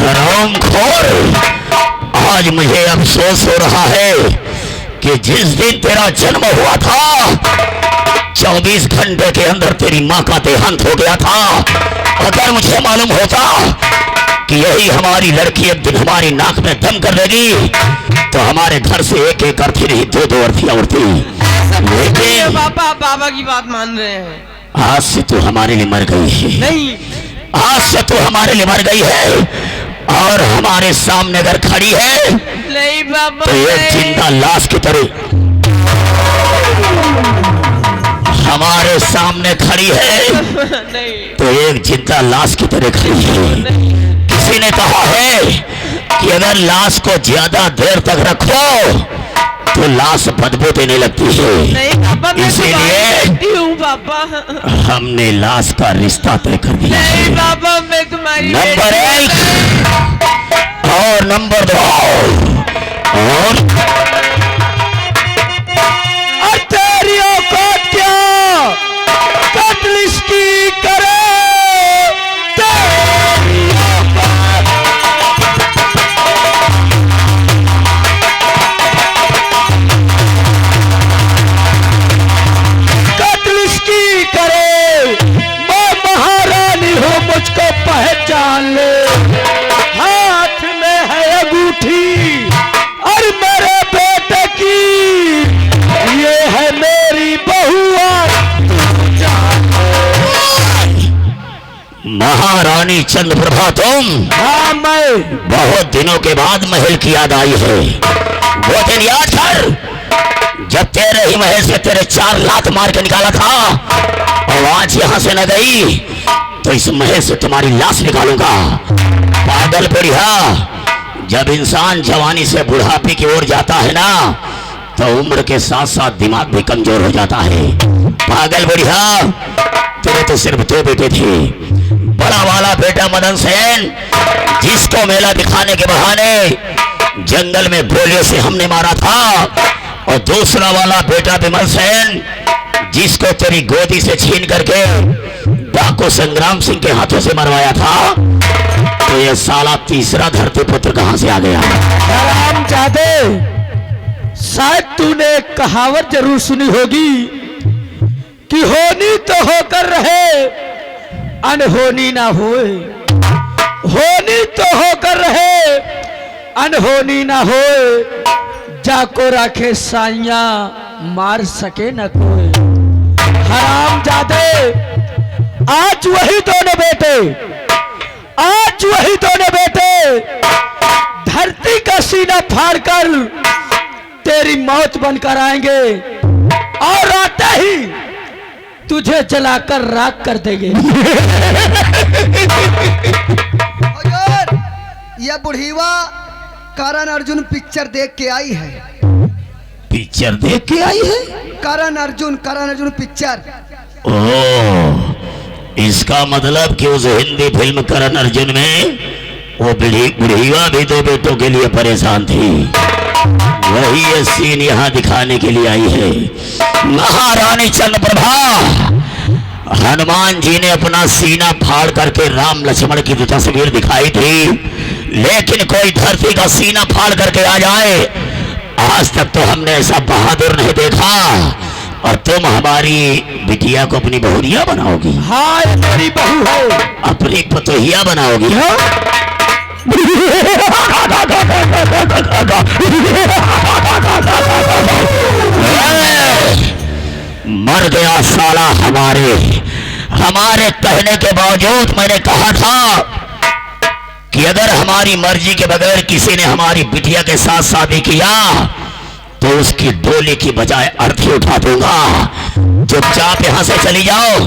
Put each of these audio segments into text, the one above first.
हरामखोर, आज मुझे अफसोस हो रहा है कि जिस दिन तेरा जन्म हुआ था 24 घंटे के अंदर तेरी मां का देहांत हो गया था। अगर मुझे मालूम होता कि यही हमारी लड़की एक दिन हमारी नाक में दम कर लेगी तो हमारे घर से एक एक अर्थी नहीं 2-2 अर्थियां उड़ती। लेकिन बाबा की बात मान रहे हैं। आज से तू हमारे लिए मर गई है। नहीं, आज से तू हमारे लिए मर गई है और हमारे सामने अगर खड़ी है नहीं बाबा, तो एक जिंदा लाश की तरह हमारे सामने खड़ी है नहीं। तो एक जिंदा लाश की तरह खड़ी है। किसी ने कहा है कि अगर लाश को ज्यादा देर तक रखो तो लाश बदबू देने लगती है। नहीं बाबा, इसीलिए बाबा हमने लाश का रिश्ता तय कर दिया। नहीं बाबा, मैं तुम्हारी नंबर 1 और नंबर 2 और तेरी औकात क्या कत्ल इसकी करे। मुझको पहचान ले, हाथ में है अंगूठी और मेरे बेटे की ये है मेरी बहुआ। महारानी चंद्रप्रभा तुम? हाँ मैं। बहुत दिनों के बाद महल की याद आई है। वो दिन याद कर जब तेरे ही महल से तेरे 4 लात मार के निकाला था और आज यहां से न गई तो इस महल से तुम्हारी लाश निकालूंगा। पागल बुढ़िया, जब इंसान जवानी से बुढ़ापे की ओर जाता है ना तो उम्र के साथ साथ दिमाग भी कमजोर हो जाता है। पागल बुढ़िया, तेरे तो सिर्फ 2 बेटे थे। बड़ा वाला बेटा मदन सेन जिसको मेला दिखाने के बहाने जंगल में गोलियों से हमने मारा था, और दूसरा वाला बेटा विमल सेन जिसको तेरी गोदी से छीन करके डाकू संग्राम सिंह के हाथों से मरवाया था। तो ये साला तीसरा धरती पुत्र कहां से आ गया? हरामजादे, शायद तूने कहावत जरूर सुनी होगी कि होनी तो होकर रहे अनहोनी ना होए, होनी तो होकर रहे अनहोनी ना होए, जाको राखे साइया मार सके न कोई। हरामजादे, आज वही दोनों बेटे धरती का सीना फाड़कर तेरी मौत बनकर आएंगे और आते ही तुझे जलाकर राख कर देंगे। यह बुढ़ीवा करण अर्जुन पिक्चर देख के आई है। पिक्चर देख के आई है? करण अर्जुन पिक्चर। ओह, इसका मतलब कि उस हिंदी फिल्म करण अर्जुन में वो बुढ़ीवा भी 2 बेटों के लिए परेशान थी। वही ये सीन यहाँ दिखाने के लिए आई है। महारानी चंद्रप्रभा, हनुमान जी ने अपना सीना फाड़ करके राम लक्ष्मण की जो तस्वीर दिखाई थी, लेकिन कोई धरती का सीना फाड़ करके आ जाए, आज तक तो हमने ऐसा बहादुर नहीं देखा। और तुम हमारी बिटिया को अपनी बहुरिया बनाओगी? हाँ, मेरी बहू है। अपनी पतोहिया बनाओगी? हाँ? मर गया साला। हमारे कहने के बावजूद मैंने कहा था कि अगर हमारी मर्जी के बगैर किसी ने हमारी बिटिया के साथ शादी किया तो उसकी डोली की बजाय अर्थी उठा दूंगा। चुपचाप यहां से चली जाओ,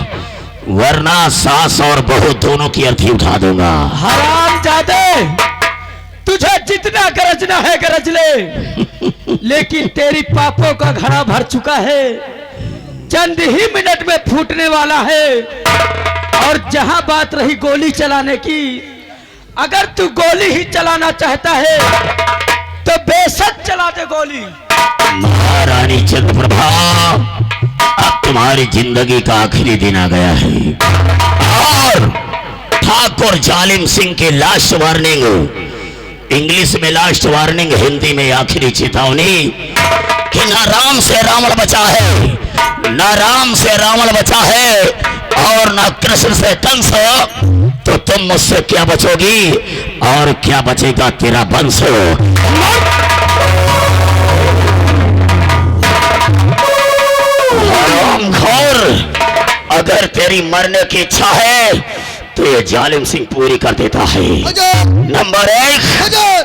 वरना सास और बहू दोनों की अर्थी उठा दूंगा। हरामजादे, तुझे जितना गरजना है गरज ले, लेकिन तेरी पापों का घड़ा भर चुका है, चंद ही मिनट में फूटने वाला है। और जहां बात रही गोली चलाने की, अगर तू गोली ही चलाना चाहता है तो बेशक चला दे गोली। महारानी चंद्रप्रभा, अब तुम्हारी जिंदगी का आखिरी दिन आ गया है और ठाकुर जालिम सिंह की लास्ट वार्निंग, इंग्लिश में लास्ट वार्निंग, हिंदी में आखिरी चेतावनी कि न राम से रावण बचा है, न राम से रावण बचा है और न कृष्ण से कंस। तो तुम मुझसे क्या बचोगी और क्या बचेगा तेरा वंश। हरामखोर, अगर तेरी मरने की इच्छा है तो ये जालिम सिंह पूरी कर देता है। नंबर 1, हुजूर,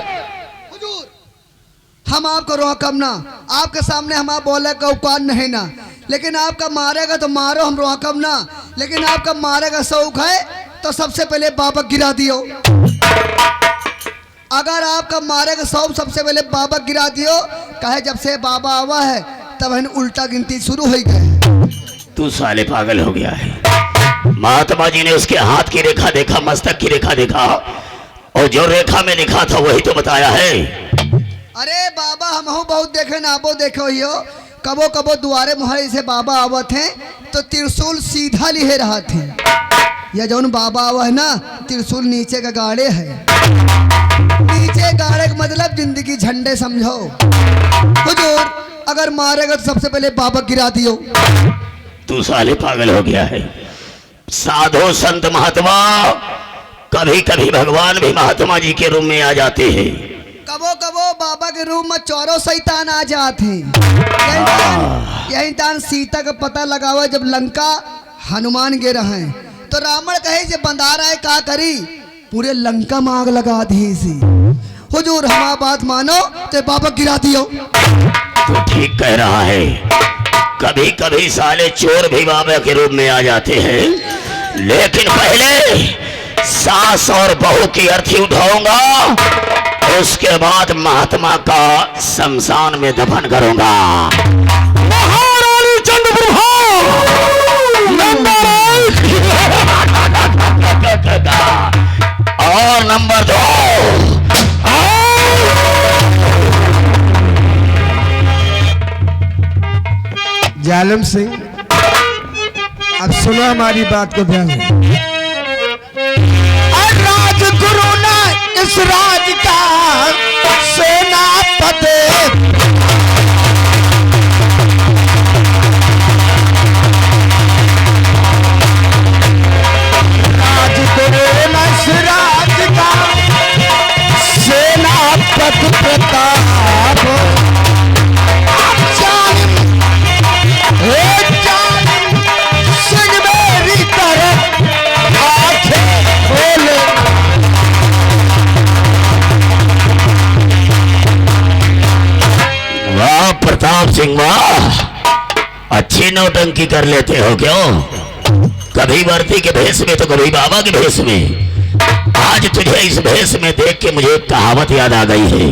हम आपको रोकम ना, आपके सामने हम आप बोले का औकात नहीं ना, लेकिन आपका मारेगा तो मारो, हम रोकम ना, लेकिन आपका मारेगा शौक है तो सबसे पहले बाबा गिरा दियो। अगर आपका मारेगा शौक, सबसे पहले बाबा गिरा दियो। कहे जब से बाबा आवा है तब है उल्टा गिनती शुरू हो गए। तू साले पागल हो गया है। महात्मा जी ने उसके हाथ की रेखा देखा, मस्तक की रेखा देखा और जो रेखा में लिखा था वही तो बताया है। अरे बाबा हम बहुत देखे ना, वो देखो हियो, कबो कबो दुआरे मुहरे से बाबा आवत हैं तो त्रिशूल सीधा लिए रहा थे। या जौन बाबा आवा है ना, त्रिशूल नीचे का गाड़े है, नीचे गाड़े का मतलब जिंदगी झंडे समझो। हुजूर अगर मारेगा तो सबसे पहले बाबा गिरा दियो। तू साले पागल हो गया है। साधु संत महात्मा, कभी कभी भगवान भी महात्मा जी के रूप में आ जाते हैं। कबो कबो बाबा के रूप में चौरों शैतान आ जाते हैं। यही तान सीता का पता लगावा, जब लंका हनुमान गिर रहे हैं तो रावण कहे जे बंदा रहा है का करी, पूरे लंका में आग लगा दी सी। हुजूर हमारा बात मानो तो बाबा गिरा दियो। तो ठीक कह रहा है, कभी कभी साले चोर भी बाबा के रूप में आ जाते हैं, लेकिन पहले सास और बहू की अर्थी उठाऊंगा, उसके बाद महात्मा का शमशान में दफन करूंगा। महारानी चंद्रप्रभा नंबर 1 और नंबर 2। जालिम सिंह, अब सुनो हमारी बात को ध्यान से। राजगुरु ना इस राज का सेनापति, राजगुरु ना इस राज का सेनापति प्रताप, सिंह मेरी तरफ आंखें खोले। वाह प्रताप सिंह वाह, अच्छी नौटंकी कर लेते हो क्यों? कभी वर्दी के भेष में तो कभी बाबा के भेष में। आज तुझे इस भेष में देख के मुझे एक कहावत याद आ गई है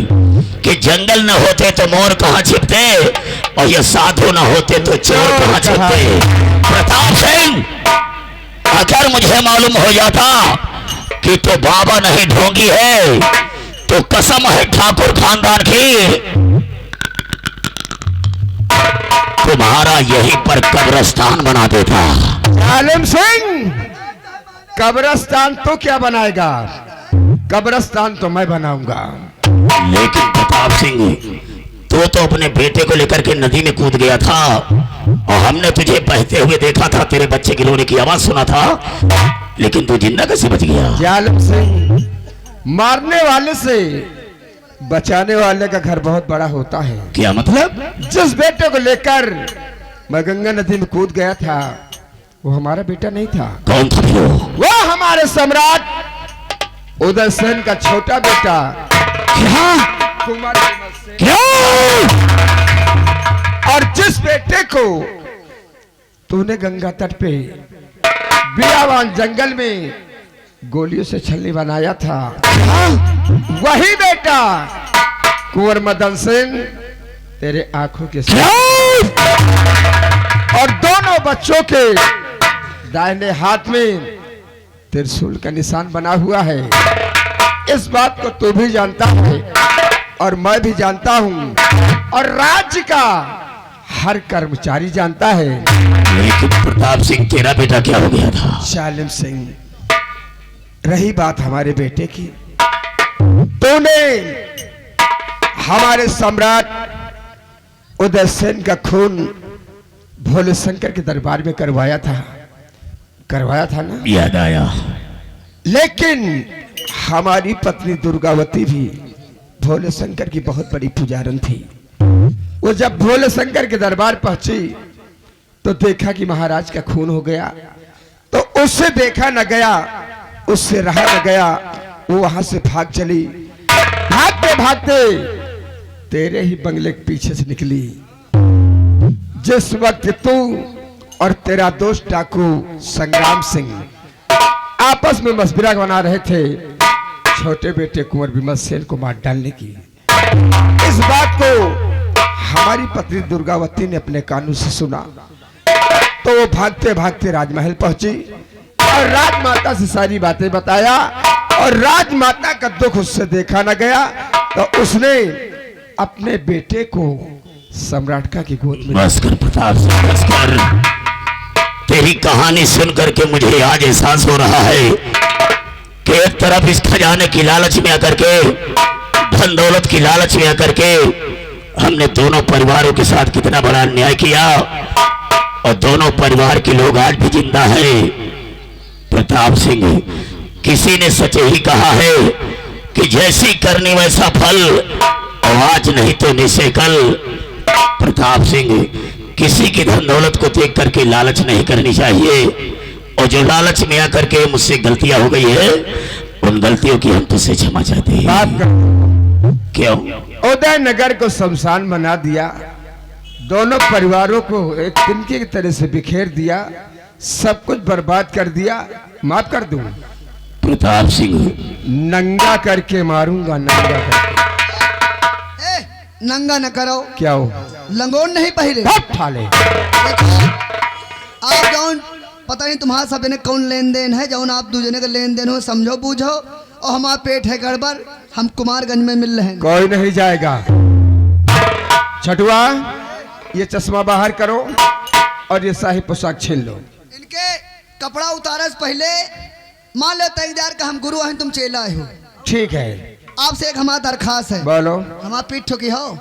कि जंगल न होते तो मोर कहाँ छिपते और ये साधु न होते तो चोर कहाँ छिपते। प्रताप सिंह, अगर मुझे मालूम हो जाता कि तो बाबा नहीं ढोंगी है तो कसम है ठाकुर खानदान की, तुम्हारा यहीं पर कब्रिस्तान बना देता। जालिम सिंह, कब्रिस्तान तो क्या बनाएगा, कब्रिस्तान तो मैं बनाऊंगा। लेकिन प्रताप सिंह, तो अपने बेटे को लेकर के नदी में कूद गया था और हमने तुझे बहते हुए देखा था, तेरे बच्चे की रोने की आवाज सुना था, लेकिन तू जिंदा कैसे बच गया? जालिम सिंह, मारने वाले से बचाने वाले का घर बहुत बड़ा होता है। क्या मतलब? जिस बेटे को लेकर मैं गंगा नदी में कूद गया था वो हमारा बेटा नहीं था। कौन था फिर? वो हमारे सम्राट उदयसेन का छोटा बेटा। क्या? कुमार क्या? और जिस बेटे को तूने गंगा तट पे बियावान जंगल में गोलियों से छलनी बनाया था, वही बेटा कुंवर मदन सिंह तेरे आंखों के साथ। और दोनों बच्चों के दाहिने हाथ में त्रिशूल का निशान बना हुआ है। इस बात को तू भी जानता है और मैं भी जानता हूं और राज्य का हर कर्मचारी जानता है। लेकिन प्रताप सिंह, तेरा बेटा क्या हो गया था? जालिम सिंह, रही बात हमारे बेटे की, तूने हमारे सम्राट उदय सेन का खून भोले शंकर के दरबार में करवाया था ना? याद आया। लेकिन हमारी पत्नी दुर्गावती भी भोले शंकर की बहुत बड़ी पुजारन थी। वो जब भोले शंकर के दरबार पहुंची तो देखा कि महाराज का खून हो गया, तो उससे देखा न गया, उससे रहा न गया, वो वहां से भाग चली। भागते भागते तेरे ही बंगले के पीछे से निकली। जिस वक्त तू और तेरा दोस्त डाकू संग्राम सिंह आपस में मशवरा बना रहे थे छोटे बेटे कुंवर विमल सेन को मार डालने की, इस बात को हमारी पत्नी दुर्गावती ने अपने कानों से सुना, तो वो भागते भागते राजमहल पहुंची और राजमाता से सारी बातें बताया। और राजमाता का दुख उससे देखा न गया, तो उसने अपने बेटे को सम्राटका की गोद में। बस कर प्रताप सिंह, बस कर। तेरी कहानी सुनकर के मुझे आज एहसास हो रहा है कि एक तरफ इस खजाने की लालच में आकर के, धन दौलत की लालच में आकर के हमने दोनों परिवारों के साथ कितना बड़ा अन्याय किया, और दोनों परिवार के लोग आज भी जिंदा हैं। प्रताप सिंह, किसी ने सच ही कहा है कि जैसी करनी वैसा फल, और आज नहीं तो निश्चय कल। प्रताप सिंह, किसी की धन दौलत को देख करके लालच नहीं करनी चाहिए, और जो लालच में आकर के मुझसे गलतियां हो गई है, उन गलतियों की हम तुझसे क्षमा चाहते हैं। बात कर, क्यों? उदय नगर को शमशान बना दिया, दोनों परिवारों को एक तिनके की तरह से बिखेर दिया, सब कुछ बर्बाद कर दिया। माफ कर दूं? प्रताप सिंह, नंगा करके मारूंगा, नंगा करके। नंगा न करो, क्या हो? लंगोट नहीं पहले। ठाले आप जौन पता नहीं तुम्हारा सब ने कौन लेन देन है, जौन आप दूजने का लेन देन हो समझो बूझो, और हमारा पेट है गड़बड़, हम कुमारगंज में मिल रहे हैं। कोई नहीं जाएगा। छठुआ, ये चश्मा बाहर करो और ये शाही पोशाक छीन लो। इनके कपड़ा उतारे से पहले मान लो तैयार का हम गुरु हैं, तुम चेला हो। ठीक है, आपसे एक हमारा दरखास्त है। बोलो। हमारा पीठ ठोकी हो,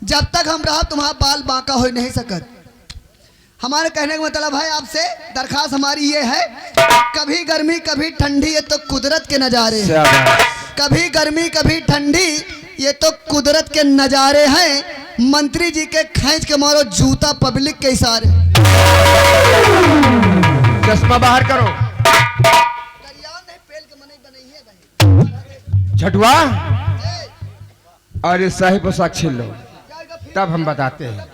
जब तक हम रहा तुम्हारा बाल बांका हो नहीं सकत। हमारे कहने का मतलब है आपसे दरखास्त हमारी ये है, कभी गर्मी कभी ठंडी, ये तो कुदरत के नज़ारे हैं। कभी गर्मी कभी ठंडी, ये तो कुदरत के नज़ारे हैं। मंत्री जी के खींच के मारो जूता पब्लिक के इशारे। चश्मा बाहर करो। छठुआ, और ये शाही पोशाक छीन लो, तब हम बताते हैं।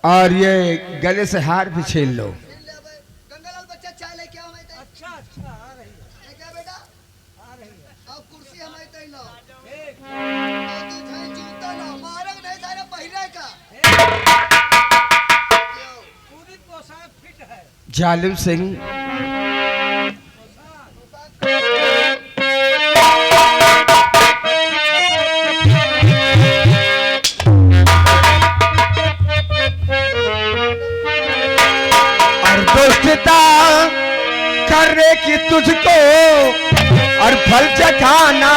और ये गले से हार भी छीन लो। गंगालाल बच्चा चाय लेके आओ। अच्छा अच्छा आ रही है क्या बेटा? आ रही है। अब कुर्सी हमारी तय लो। और तू चाहे जूता लो, मारग नहीं सारे पहिरे का। पूरी पोशाक फिट है। जालिम सिंह, करने की तुझको और फल चखाना।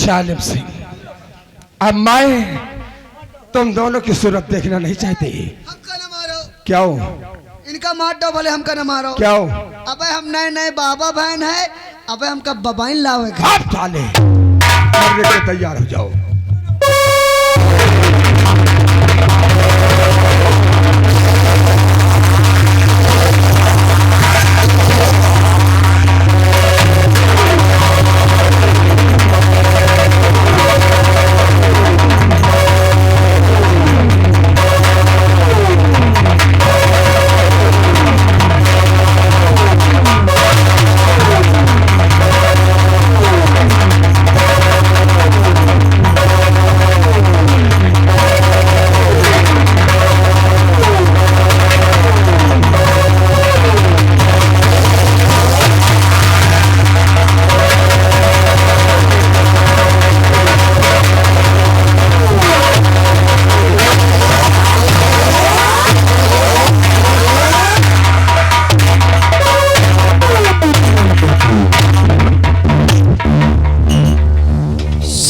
जालिम सिंह, अब मैं तुम दोनों की सूरत देखना नहीं चाहती। हमका न मारो, क्यों? इनका मार दो भले, हमका न मारो। क्यों? अबे हम नए नए बाबा बहन है, अबे हमका बबाइन लावे का। आप साले मरने के तैयार हो जाओ।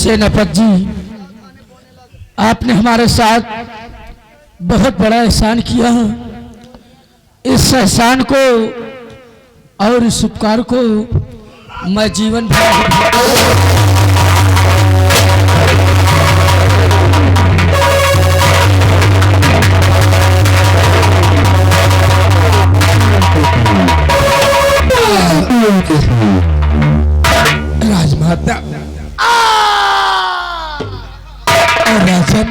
सेनापति जी, आपने हमारे साथ बहुत बड़ा एहसान किया है। इस एहसान को और इस उपकार को मैं जीवन भर राजमाता और राजन,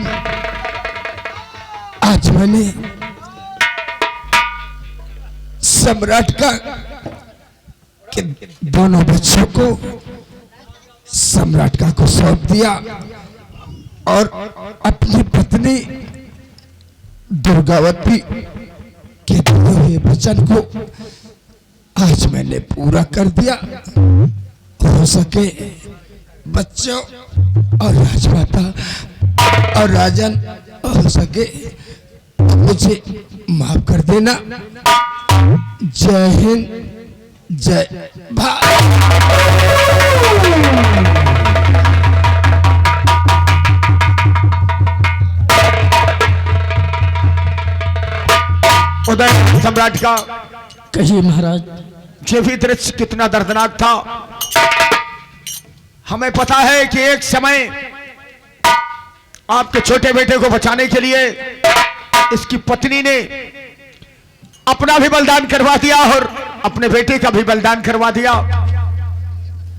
आज मैंने सम्राट का के दोनों बच्चों को सम्राट का को सौंप दिया और अपनी पत्नी दुर्गावती के दिए हुए वचन को आज मैंने पूरा कर दिया। हो सके बच्चों और राजमाता और राजन, हो सके मुझे माफ कर देना। जय हिंद, जय भारत। उदय सम्राट का कहिए महाराज। ये भी दृश्य कितना दर्दनाक था। हमें पता है कि एक समय आपके छोटे बेटे को बचाने के लिए इसकी पत्नी ने अपना भी बलिदान करवा दिया और अपने बेटे का भी बलिदान करवा दिया।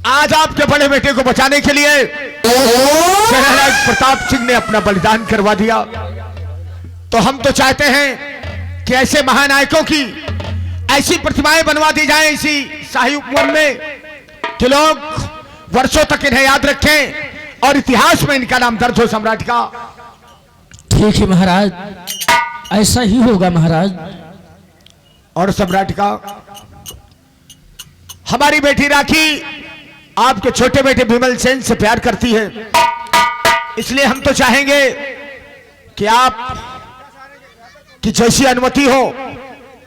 आज आपके बड़े बेटे को बचाने के लिए महाराज प्रताप सिंह ने अपना बलिदान करवा दिया। तो हम तो चाहते हैं कि ऐसे महानायकों की ऐसी प्रतिमाएं बनवा दी जाएं इसी शाही उपवन में कि लोग वर्षों तक इन्हें याद रखें और इतिहास में इनका नाम दर्ज हो। सम्राट का ठीक है महाराज, ऐसा ही होगा महाराज। और सम्राट का हमारी बेटी राखी आपके छोटे बेटे विमल सेन से प्यार करती है, इसलिए हम तो चाहेंगे कि आप की जैसी अनुमति हो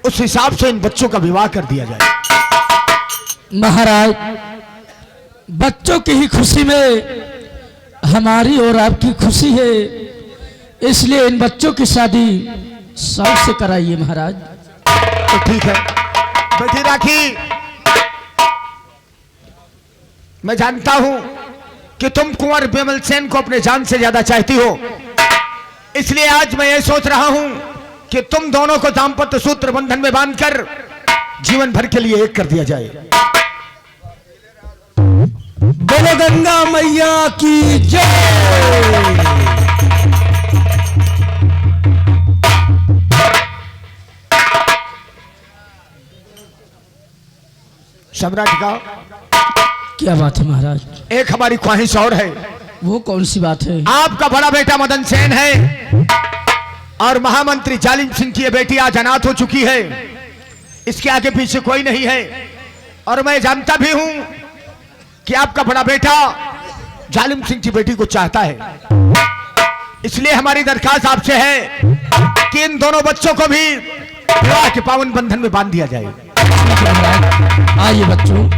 उस हिसाब से इन बच्चों का विवाह कर दिया जाए। महाराज, बच्चों की ही खुशी में हमारी और आपकी खुशी है, इसलिए इन बच्चों की शादी शौक से कराइए महाराज। तो ठीक है बेटी राखी, मैं जानता हूं कि तुम कुंवर विमल सेन को अपने जान से ज्यादा चाहती हो, इसलिए आज मैं ये सोच रहा हूं कि तुम दोनों को दाम्पत्य सूत्र बंधन में बांधकर जीवन भर के लिए एक कर दिया जाए। बोलो गंगा मैया की जय। सम्राट का क्या बात है महाराज? एक हमारी ख्वाहिश और है। वो कौन सी बात है? आपका बड़ा बेटा मदन सेन है और महामंत्री जालिम सिंह की ये बेटी आज अनाथ हो चुकी है, इसके आगे पीछे कोई नहीं है। और मैं जानता भी हूं कि आपका बड़ा बेटा जालिम सिंह की बेटी को चाहता है, इसलिए हमारी दरखास्त आपसे है कि इन दोनों बच्चों को भी विवाह के पावन बंधन में बांध दिया जाए। आइए बच्चों।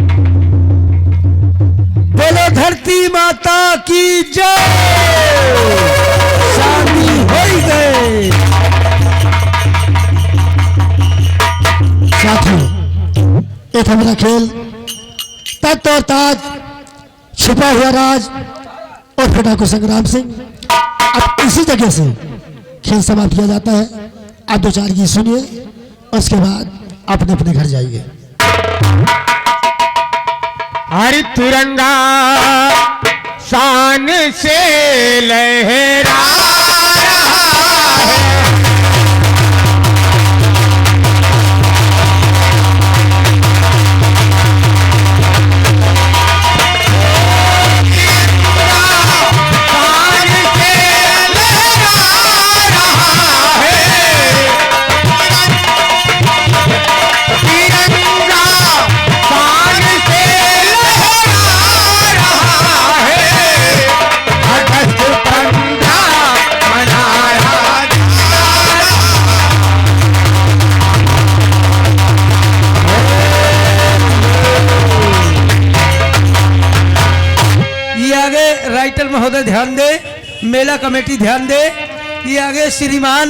बोलो धरती माता की जय। शादी हो गए। साथियों, ये था मेरा खेल तख्त और ताज, छिपा हुआ राज और फिटाको संग्राम सिंह। अब इसी जगह से खेल समाप्त किया जाता है। आप 2-4 गीत सुनिए, उसके बाद अपने अपने घर जाइए। हरि तिरंगा शान से लहरा रहा है। राइटर महोदय ध्यान दे, मेला कमेटी ध्यान दे। ये आगे श्रीमान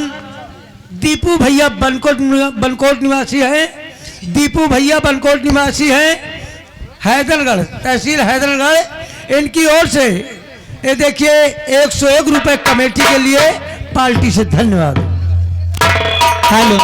दीपू भैया बनकोट निवासी हैं। दीपू भैया बनकोट निवासी हैं, हैदरगढ़, तहसील हैदरगढ़। इनकी ओर से ये देखिए 101 रुपए कमेटी के लिए पार्टी से धन्यवाद। हेलो।